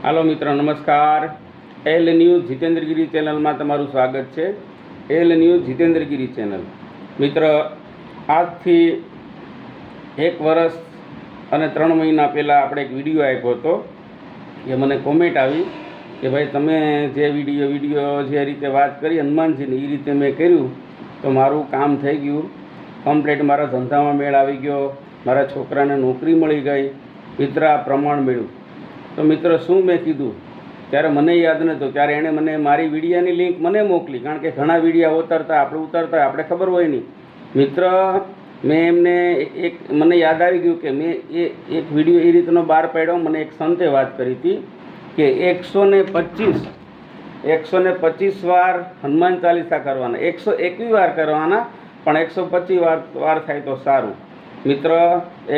હાલો મિત્રો, નમસ્કાર. L news Jitendragiri ચેનલમાં તમારું સ્વાગત છે. L news Jitendragiri channel. મિત્ર, આજથી 1 વર્ષ અને 3 મહિના પહેલાં આપણે એક વિડીયો આપ્યો હતો કે મને કોમેન્ટ આવી કે ભાઈ તમે જે વિડીયો જે રીતે વાત કરી હનુમાનજીની એ રીતે મેં કર્યું તો મારું કામ થઈ ગયું કમ્પ્લીટ, મારા ધંધામાં મેળ આવી ગયો, મારા છોકરાને નોકરી મળી ગઈ. મિત્ર, આ પ્રમાણ મળ્યું. તો મિત્ર, શું મેં કીધું ત્યારે મને યાદ નહોતું. ત્યારે એણે મને મારી વિડીયાની લિંક મને મોકલી, કારણ કે ઘણા વિડીયા ઉતારતા આપણે ખબર હોય નહીં. મિત્ર, મેં એમને મને યાદ આવી ગયું કે મેં એક વિડીયો એ રીતનો બહાર પાડ્યો. મને એક સંતે વાત કરી હતી કે 125 વાર હનુમાન ચાલીસા કરવાના, 121 વાર કરવાના, પણ 125 વાર થાય તો સારું. મિત્ર,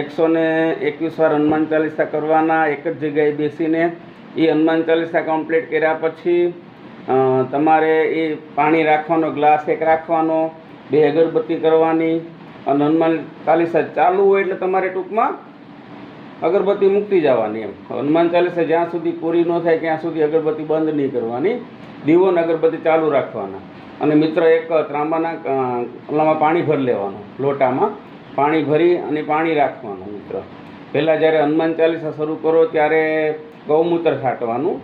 121 વાર હનુમાન ચાલીસા કરવાના, એક જ જગ્યાએ બેસીને. એ હનુમાન ચાલીસા કમ્પ્લીટ કર્યા પછી તમારે એ પાણી રાખવાનો, ગ્લાસ એક રાખવાનો, 2 અગરબત્તી કરવાની, અને હનુમાન ચાલીસા ચાલુ હોય એટલે તમારે ટૂંકમાં અગરબત્તી મૂકતી જવાની. એમ હનુમાન ચાલીસા જ્યાં સુધી પૂરી ન થાય ત્યાં સુધી અગરબત્તી બંધ નહીં કરવાની, દીવો અને અગરબત્તી ચાલુ રાખવાના. અને મિત્ર, એક ત્રાંબાના ઓલામાં પાણી ભરી લેવાનું, લોટામાં પાણી ભરી અને પાણી રાખવાનું. મિત્ર, પહેલાં જ્યારે હનુમાન ચાલીસા શરૂ કરો ત્યારે ગૌમૂત્ર છાંટવાનું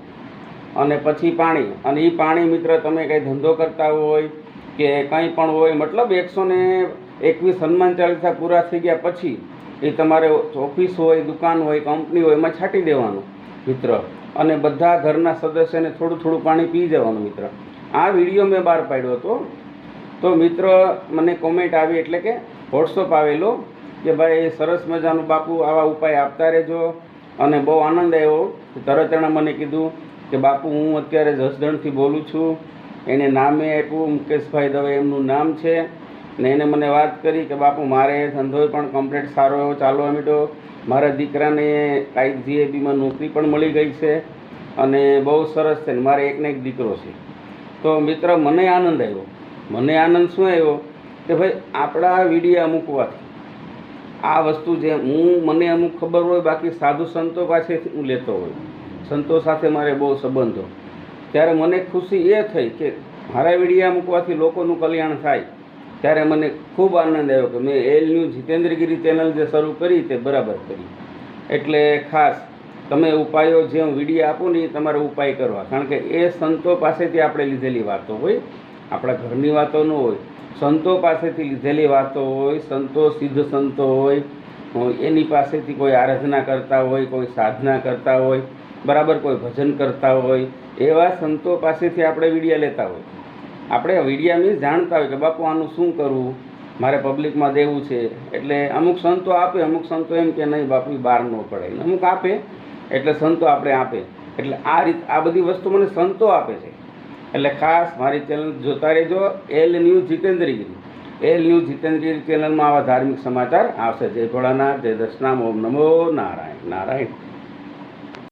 અને પછી પાણી. અને એ પાણી મિત્ર, તમે કંઈ ધંધો કરતા હોય કે કંઈ પણ હોય, મતલબ 121 હનુમાન ચાલીસા પૂરા થઈ ગયા પછી એ તમારે ઓફિસ હોય, દુકાન હોય, કંપની હોય, એમાં છાંટી દેવાનું મિત્ર. અને બધા ઘરના સદસ્યને થોડું થોડું પાણી પી જવાનું. મિત્ર, આ વિડીયો મેં બહાર પાડ્યો હતો. તો મિત્ર, મને કોમેન્ટ આવી, એટલે કે વોટ્સઅપ આવેલો કે ભાઈ સરસ મજાનું બાપુ, આવા ઉપાય આપતા રહેજો. અને બહુ આનંદ આવ્યો. તરત એણે મને કીધું કે બાપુ, હું અત્યારે જસદણથી બોલું છું. એને નામે આપ્યું મુકેશભાઈ દવે, એમનું નામ છે. ને એને મને વાત કરી કે બાપુ, મારે ધંધો પણ કમ્પ્લીટ સારો એવો ચાલવા માંડ્યો, મારા દીકરાને કાંઈક જીએબીમાં નોકરી પણ મળી ગઈ છે અને બહુ સરસ છે. ને મારે એકને એક દીકરો છે. તો મિત્ર, મને આનંદ આવ્યો. મને આનંદ શું આવ્યો કે ભાઈ આપણા વિડીયા મૂકવાથી આ વસ્તુ જે મને અમુક ખબર હોય, બાકી સાધુ સંતો પાસેથી હું લેતો હોય, સંતો સાથે મારે બહુ સંબંધો, ત્યારે મને ખુશી એ થઈ કે મારા વિડીયા મૂકવાથી લોકોનું કલ્યાણ થાય. ત્યારે મને ખૂબ આનંદ આવ્યો કે મેં એલ ન્યૂઝ જીતેન્દ્રગીરી ચેનલ જે શરૂ કરી તે બરાબર કરી. એટલે ખાસ તમે ઉપાયો જે હું વિડીયો આપું ને એ તમારે ઉપાય કરવા, કારણ કે એ સંતો પાસેથી આપણે લીધેલી વાતો હોય, આપણા ઘરની વાતો ન હોય, સંતો પાસેથી લીધેલી વાતો હોય. સંતો સિદ્ધ સંતો હોય, એની પાસેથી કોઈ આરાધના કરતા હોય, કોઈ સાધના કરતા હોય, બરાબર, કોઈ ભજન કરતા હોય, એવા સંતો પાસેથી આપણે વિડીયા લેતા હોય. આપણે વિડીયા મીન્સ જાણતા હોય કે બાપુ આનું શું કરવું, મારે પબ્લિકમાં દેવું છે. એટલે અમુક સંતો આપે, અમુક સંતો એમ કે નહીં બાપુ બહાર ન પડે, અમુક આપે એટલે સંતો આપણે આપે. એટલે આ બધી વસ્તુ મને સંતો આપે છે. એટલે ખાસ મારી ચેનલ જોતા રહેજો, L news Jitendragiri. L news Jitendragiri ચેનલમાં આવા ધાર્મિક સમાચાર આવશે. જય ભોળાનાથ, જય દશનામ, ઓમ નમો નારાયણ. નારાયણ.